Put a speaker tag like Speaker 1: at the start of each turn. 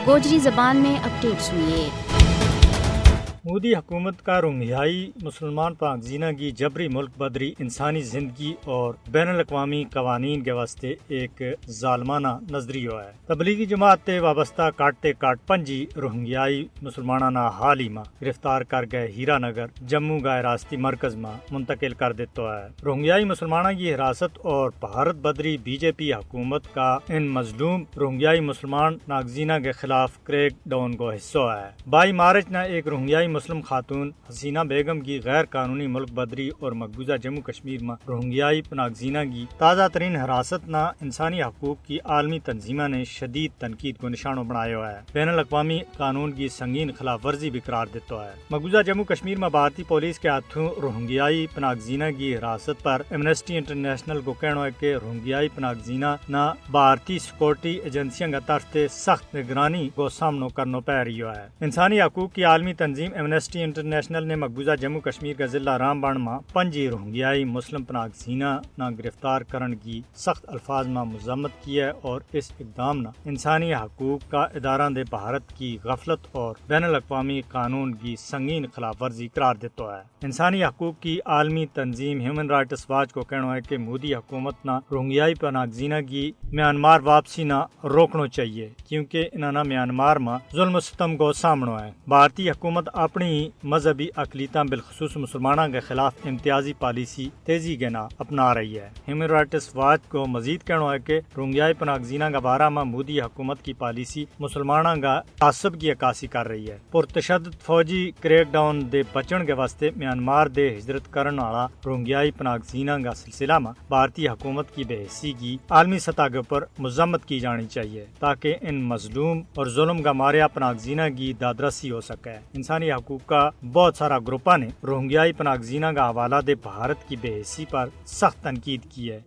Speaker 1: गोजरी ज़बान में अपडेट सुनिए।
Speaker 2: मोदी हुकूमत का रोहिंग्याई मुसलमान पाकजीना की जबरी मुल्क बदरी इंसानी जिंदगी और बैनुल-अक़वामी कवानीन के वास्ते एक जालमाना नजरिया है। तबलीगी जमात ते वाबस्ता काटते काट पंजी रोहिंग्याई मुसलमाना हाल ही में गिरफ्तार कर गए हीरानगर जम्मू का रास्ती मरकज में मुंतकिल कर देता है। रोहिंग्याई मुसलमाना की हिरासत और भारत बदरी बीजेपी हुकूमत का इन मजलूम रोहिंग्याई मुसलमान नागजीना के खिलाफ क्रैक डाउन का हिस्सा है। 22 मार्च न एक रोहिंग्याई मुस्लिम खातून हसीना बेगम की गैर कानूनी मुल्क बदरी और मकबूजा जम्मू कश्मीर में रोहिंग्याई पनागजीना की ताज़ा तरीन हिरासत न इंसानी हकूक की आलमी तंजीमा ने शदीद तनकीद को निशाना बनाया है। बैनुल-अक़वामी कानून की संगीन खिलाफ वर्जी भी करार देता है। मकबूजा जम्मू कश्मीर में भारतीय पुलिस के हाथों रोहिंग्याई पनागजीना की हिरासत पर एमनेस्टी इंटरनेशनल को कहना है कि रोहिंग्याई पनागजीना न भारतीय सिक्योरिटी एजेंसियों का तरफ से सख्त निगरानी को सामना करना पै रही है। इंसानी हकूक की आलमी तंजीम एमनेस्टी इंटरनेशनल ने मकबूजा जम्मू कश्मीर का जिला रामबन में पंजी रोहिंग्याई मुस्लिम पनागजीना न गिरफ्तार करने की सख्त अल्फाज में मजम्मत की है और इस इकदाम न इंसानी हकूक का इदारा दे भारत की गफलत और बैनुल-अक़वामी कानून की संगीन खिलाफ वर्जी करार देता है। इंसानी हकूक की आलमी तंजीम ह्यूमन राइट्स वॉच को कहना है कि मोदी हुकूमत न रोहिंग्याई पनागजीना की म्यांमार वापसी न रोकना चाहिए क्योंकि इन्होंने म्यांमार में जुल्म सितम को सामना है। भारतीय हुकूमत अपनी मजहबी अकलीता बिलखसूस मुसलमानों के खिलाफ इम्तियाजी पॉलिसी तेजी के ना अपना रही है। ह्यूमन राइट्स वॉच को मजीद कहना है कि रोहिंग्याई पनागजीना का बारा में मोदी हुकूमत की पॉलिसी मुसलमानों का तासब की अक्कासी कर रही है। पुरतशद्दुद फौजी क्रैकडाउन दे बचन के वास्ते म्यांमार दे हिजरत करने वाला रोहिंग्याई पनागजीना का सिलसिला में भारतीय हुकूमत की बेहसी की आलमी सतह के ऊपर मजम्मत की जानी चाहिए ताकि इन मजलूम और जुल्म का मारिया पनागजीना की दादरसी हो सके। इंसानी हकूक का बहुत सारा ग्रुपा ने रोहिंग्याई पनागजीना का हवाला दे भारत की बेहसी पर सख्त तनकीद की है।